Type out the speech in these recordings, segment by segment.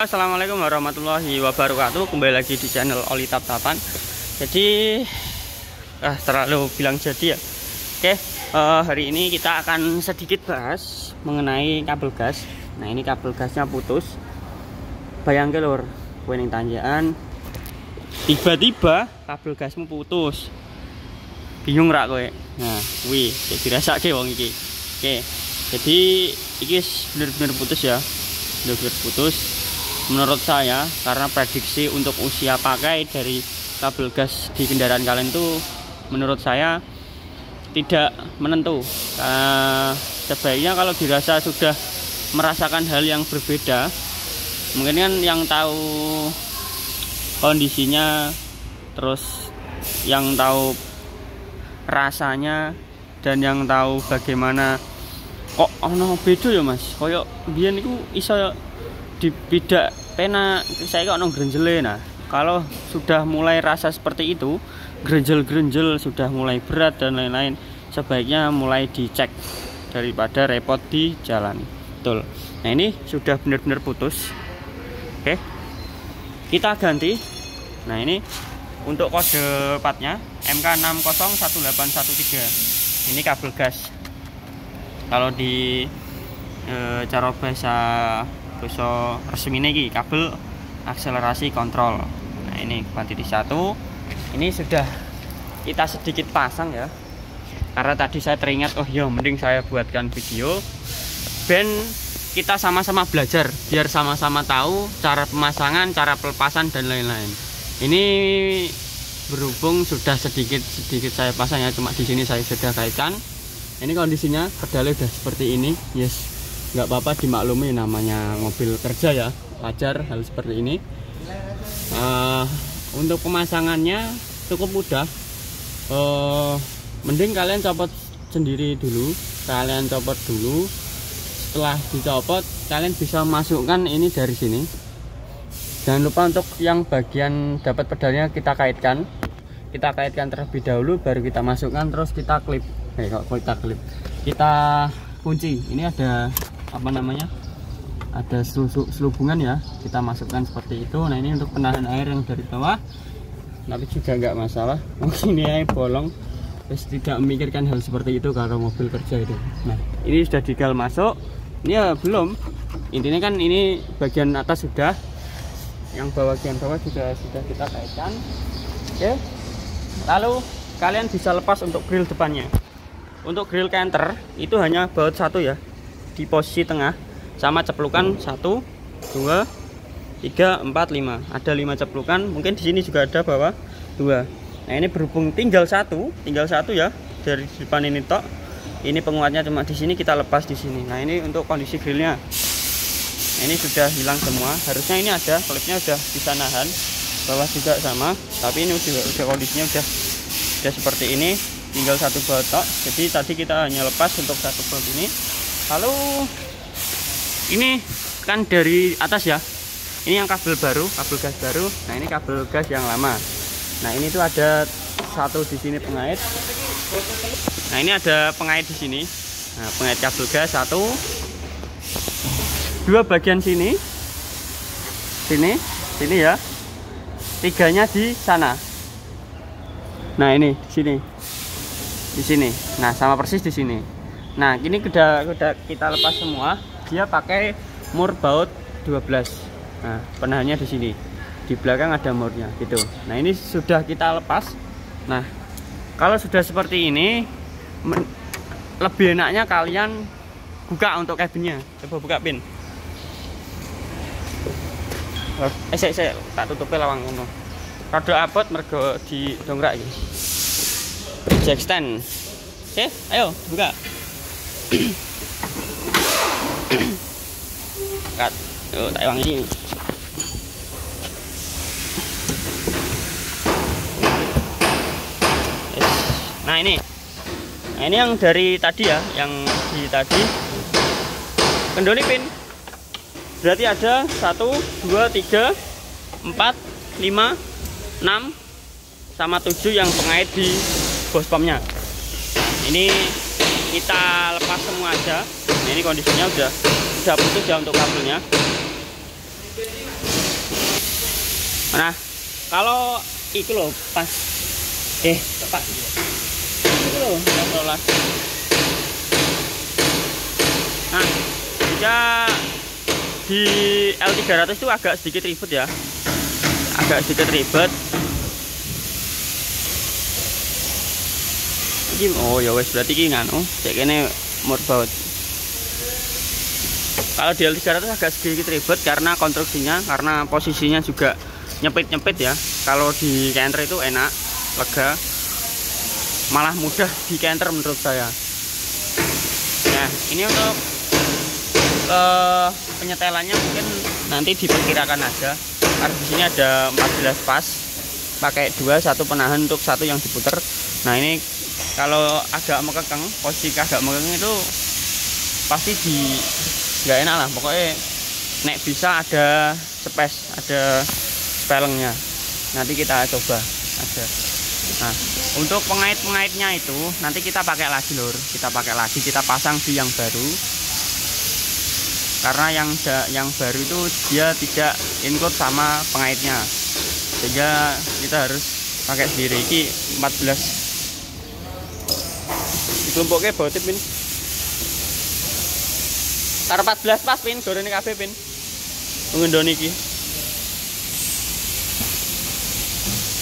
Assalamualaikum warahmatullahi wabarakatuh. Kembali lagi di channel Oli Tap-Tapan. Jadi terlalu bilang jadi ya. Oke, hari ini kita akan sedikit bahas mengenai kabel gas. Nah, ini kabel gasnya putus. Bayangke lur, kowe ning tanjakan tiba-tiba kabel gasmu putus. Bingung rak kowe? Nah, kuwi dirasake wong iki. Oke. Jadi iki bener-bener putus ya. Bener-bener putus. Menurut saya, karena prediksi untuk usia pakai dari kabel gas di kendaraan kalian itu menurut saya tidak menentu. Sebaiknya kalau dirasa sudah merasakan hal yang berbeda, mungkin kan yang tahu kondisinya, terus yang tahu rasanya, dan yang tahu bagaimana kok ono beda ya mas, koyo biyen iku iso dibidak pena saya kok ono grenjele. Nah, kalau sudah mulai rasa seperti itu, grenjel-grenjel sudah mulai berat dan lain-lain, sebaiknya mulai dicek daripada repot di jalan. Betul. Nah, ini sudah benar-benar putus. Oke, kita ganti. Nah, ini untuk kode partnya MK601813. Ini kabel gas. Kalau di cara bahasa resmi ini kabel akselerasi kontrol. Nah, ini kuantiti 1. Ini sudah kita sedikit pasang ya, karena tadi saya teringat, oh ya mending saya buatkan video ben kita sama-sama belajar, biar sama-sama tahu cara pemasangan, cara pelepasan dan lain-lain. Ini berhubung sudah sedikit saya pasang ya, cuma di sini saya sudah kaitkan. Ini kondisinya pedalnya udah seperti ini, yes, nggak apa-apa, dimaklumi, namanya mobil kerja ya, wajar hal seperti ini. Untuk pemasangannya cukup mudah. Mending kalian copot sendiri dulu, kalian copot dulu. Setelah dicopot, kalian bisa masukkan ini dari sini. Jangan lupa untuk yang bagian dapat pedalnya kita kaitkan terlebih dahulu, baru kita masukkan, terus kita klip. Kita kunci. Ini ada apa namanya, ada selubungan ya, kita masukkan seperti itu. Nah, ini untuk penahan air yang dari bawah, tapi juga nggak masalah, mungkin ini air bolong, terus tidak memikirkan hal seperti itu kalau mobil kerja itu. Nah, ini sudah digal masuk. Ini ya belum, intinya kan ini bagian atas sudah, yang bagian bawah juga sudah kita kaitkan. Oke, lalu kalian bisa lepas untuk grill depannya. Untuk grill canter itu hanya baut 1 ya, di posisi tengah, sama ceplukan 1, 2, 3, 4, 5. Ada 5 ceplukan, mungkin di sini juga ada bawah 2. Nah, ini berhubung tinggal satu ya dari depan ini tok. Ini penguatnya cuma di sini, kita lepas di sini. Nah, ini untuk kondisi grillnya. Nah, ini sudah hilang semua. Harusnya ini ada klipnya, udah bisa nahan. Bawah juga sama, tapi ini udah kondisinya udah seperti ini. Tinggal 1 baut tok. Jadi tadi kita hanya lepas untuk 1 baut ini. Lalu ini kan dari atas ya, ini yang kabel baru, kabel gas baru. Nah, ini kabel gas yang lama. Nah, ini tuh ada 1 di sini pengait. Nah, ini ada pengait di sini. Nah, pengait kabel gas 1, 2 bagian sini ya, 3-nya di sana. Nah, ini di sini. Nah, sama persis di sini. Nah, ini udah kita lepas semua. Dia pakai mur baut 12. Nah, penahannya di sini. Di belakang ada murnya gitu. Nah, ini sudah kita lepas. Nah, kalau sudah seperti ini, lebih enaknya kalian buka untuk cabinnya. Coba buka pin. Saya tak tutupi lawang ngono. Rada abot mergo di dongkrak iki. Jack stand. Oke, ayo buka. Kat, tak wangi ini. Nah, ini yang dari tadi ya, yang di tadi kendali pin. Berarti ada 1, 2, 3, 4, 5, 6 sama 7 yang pengait di bos pumpnya. Ini kita lepas semua aja. Nah, ini kondisinya udah putus ya untuk kabelnya. Nah, kalau itu loh pas tepat itu loh ya. Nah, jika di L300 itu agak sedikit ribet ya, oh ya wes, berarti ini nganu cek ini murbaut. Kalau di L300 agak sedikit ribet karena konstruksinya, karena posisinya juga nyepit ya. Kalau di Canter itu enak, lega, malah mudah di Canter menurut saya. Nah, ini untuk penyetelannya mungkin nanti diperkirakan aja. Karena di sini ada 14 pas, pakai 2, 1 penahan untuk 1 yang diputer. Nah, ini kalau agak mekekeng, posisi agak mekekeng itu pasti nggak enak lah. Pokoknya nek bisa ada space, ada spelengnya. Nanti kita coba ada. Nah, untuk pengait-pengaitnya itu nanti kita pakai lagi lur, kita pasang di yang baru. Karena yang baru itu dia tidak include sama pengaitnya, sehingga kita harus pakai sendiri. Ini 14 dikelompoknya bautnya pin tar 14 pas pin gorene kabeh pin ngendoni iki.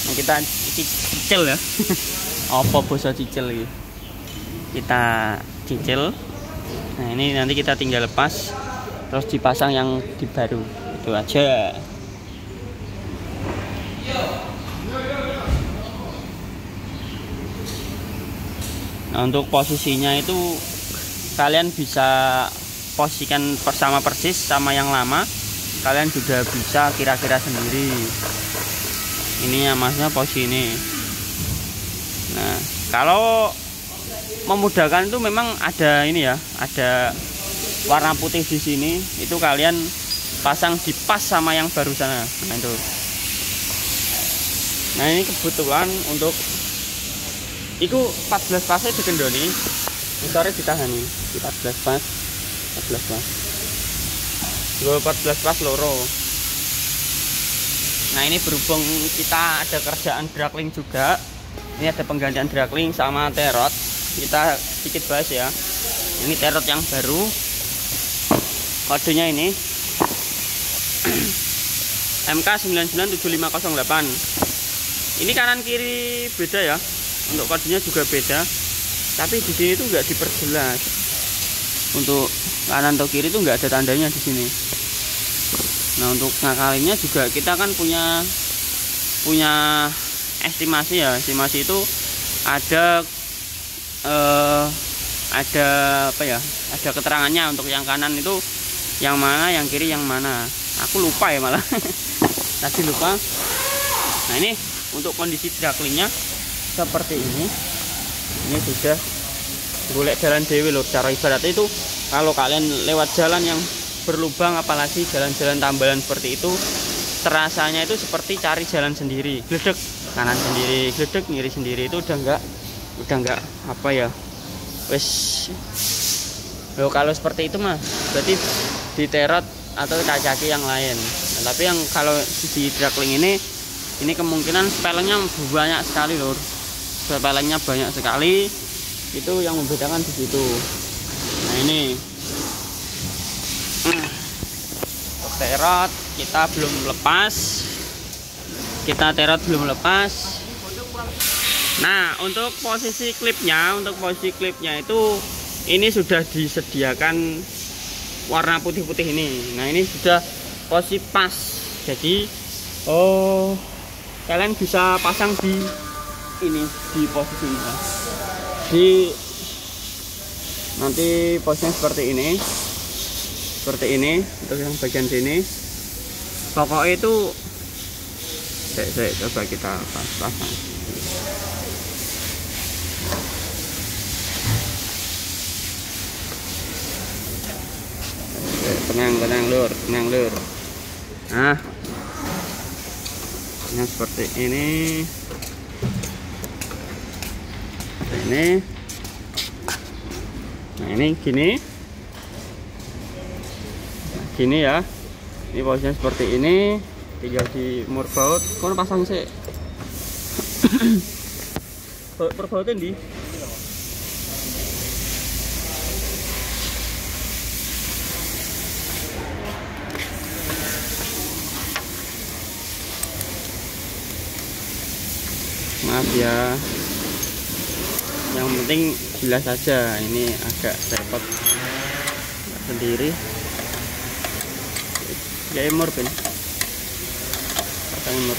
Nah, kita cicil ya. Apa basa cicil iki? Kita cicil. Nah, ini nanti kita tinggal lepas terus dipasang yang di baru. Itu aja. Nah, untuk posisinya itu kalian bisa posisikan sama persis sama yang lama. Kalian juga bisa kira-kira sendiri. Ini ya masnya posisi ini. Nah, kalau memudahkan itu memang ada ini ya, ada warna putih di sini. Itu kalian pasang di pas sama yang baru sana. Nah, itu. Nah, ini kebetulan untuk itu 14 pasnya dikendoni, motornya ditahani di 14 pas. 14 pas loro. Nah, ini berhubung kita ada kerjaan dragling juga, ini ada penggantian dragling sama terot, kita sedikit bahas ya. Ini terot yang baru, kodenya ini MK997508. Ini kanan kiri beda ya, untuk kodenya juga beda, tapi di sini tuh nggak diperjelas. Untuk kanan atau kiri itu nggak ada tandanya di sini. Nah, untuk ngakalinnya juga kita kan punya estimasi ya. Estimasi itu ada apa ya? Ada keterangannya untuk yang kanan itu yang mana, yang kiri yang mana. Aku lupa ya malah. Tadi lupa. Nah, ini untuk kondisi draglingnya seperti ini. Ini sudah golek jalan dewi loh. Cara ibaratnya itu kalau kalian lewat jalan yang berlubang, apalagi jalan-jalan tambalan seperti itu, terasanya itu seperti cari jalan sendiri. Gledek kanan sendiri, gledek kiri sendiri, itu udah enggak apa ya, wes loh. Kalau seperti itu mah berarti di terot atau kaki yang lain. Nah, tapi yang kalau di dragling ini kemungkinan spellingnya banyak sekali lor. Spellingnya banyak sekali, itu yang membedakan di situ. Nah, ini terot kita belum lepas, Nah, untuk posisi klipnya itu ini sudah disediakan warna putih-putih ini. Nah, ini sudah posisi pas, jadi kalian bisa pasang di ini, di posisi ini. Nanti posisinya seperti ini untuk yang bagian sini. Pokoknya itu coba kita pasang. Tenang lur. Nah, yang seperti ini. Nah, ini gini ya. Ini posisinya seperti ini. tinggal di mur baut kono pasang sih. Perbautnya di maaf ya, yang penting jelas saja. Ini agak repot sendiri ya, mur ben pasang mur.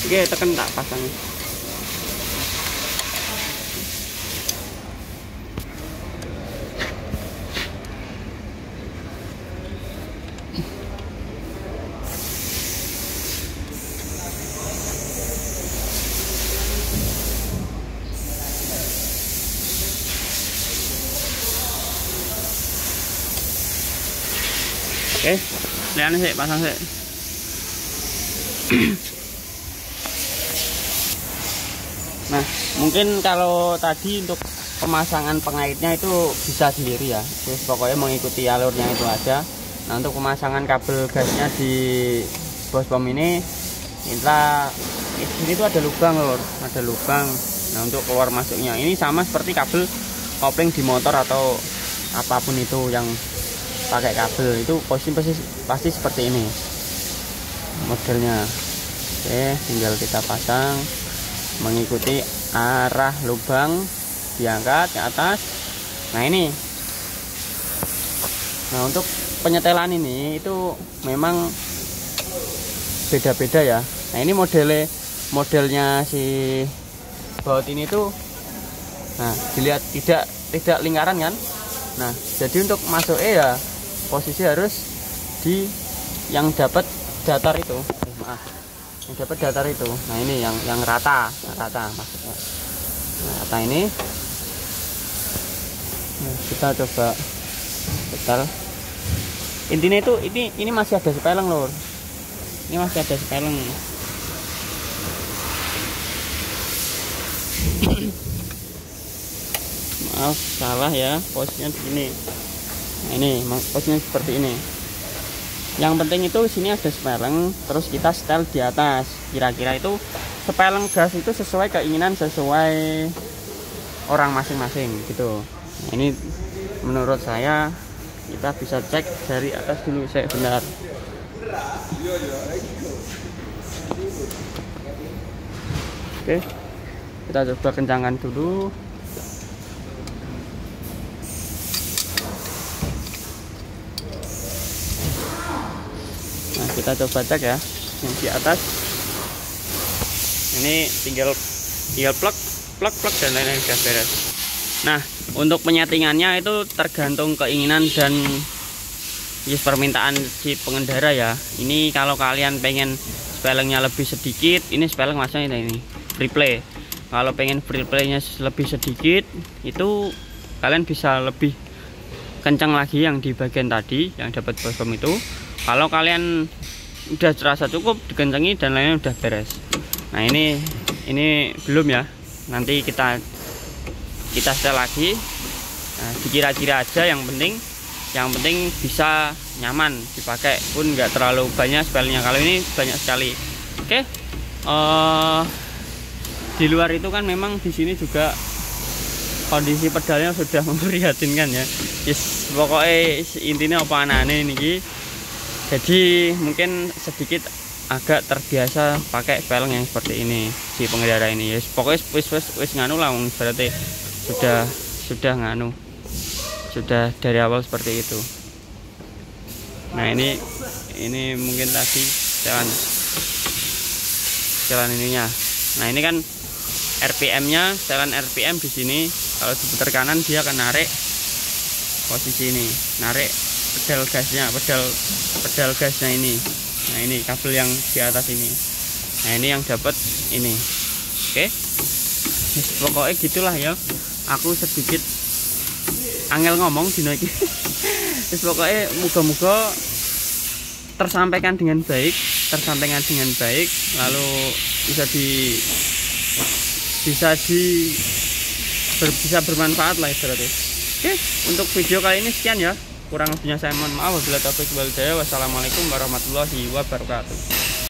Oke, tekan tak pasang. Oke, lihat sih, pasang sih. Nah, mungkin kalau tadi untuk pemasangan pengaitnya itu bisa sendiri ya. Terus pokoknya mengikuti alurnya itu aja. Nah, untuk pemasangan kabel gasnya di bospom ini, ini tuh ada lubang lor, ada lubang. Nah, untuk keluar masuknya ini sama seperti kabel kopling di motor atau apapun itu yang pakai kabel itu pasti seperti ini modelnya. Oke, tinggal kita pasang mengikuti arah lubang, diangkat ke atas. Nah ini, nah untuk penyetelan ini itu memang beda-beda ya. Nah ini modelnya si baut ini tuh, nah dilihat tidak lingkaran kan. Nah jadi untuk masuk ya posisi harus di yang dapat datar itu, maaf, yang dapat datar itu. Nah ini yang rata maksudnya. Nah, rata ini. Nah, kita coba setel. Intinya itu ini masih ada sepeleng lor. Ini masih ada sepeleng. Maaf salah ya, posisinya di sini. Nah ini posisinya seperti ini. Yang penting itu sini ada sepeleng, terus kita setel di atas. Kira-kira itu sepeleng gas itu sesuai keinginan, sesuai orang masing-masing gitu. Nah, ini menurut saya kita bisa cek dari atas dulu saya benar. Oke, kita coba kencangkan dulu. Nah, kita coba cek ya yang di atas. Ini tinggal plug dan lain-lain sudah beres. Nah, untuk penyetingannya itu tergantung keinginan dan permintaan si pengendara ya. Ini kalau kalian pengen spellingnya lebih sedikit, ini spelling maksudnya ini free play. Kalau pengen free playnya lebih sedikit, itu kalian bisa lebih kencang lagi yang di bagian tadi yang dapat bosom itu. Kalau kalian udah terasa cukup dikencengi dan lainnya udah beres. Nah ini belum ya, nanti kita setel lagi. Nah, dikira-kira aja, yang penting bisa nyaman dipakai, pun nggak terlalu banyak spellnya. Kalau ini banyak sekali. Oke, di luar itu kan memang di sini juga kondisi pedalnya sudah memprihatinkan ya. Yes, pokoknya intinya apa aneh ini. Jadi mungkin sedikit agak terbiasa pakai spelling yang seperti ini si pengendara ini. Yes, pokoknya wis nganu lah, berarti sudah nganu, sudah dari awal seperti itu. Nah ini mungkin tadi jalan ininya. Nah ini kan RPM-nya, jalan RPM di sini. Kalau diputar kanan dia akan narik posisi ini, narik pedal gasnya ini. Nah ini kabel yang di atas ini. Nah ini yang dapat ini. Oke, pokoknya gitulah ya. Aku sedikit angel ngomong dino iki. Pokoknya muga-muga tersampaikan dengan baik, lalu bisa bermanfaat lah ibaratnya. Oke, untuk video kali ini sekian ya. Kurang lebihnya saya mohon maaf. Wabillahi taufiq wal hidayah. Wassalamualaikum warahmatullahi wabarakatuh.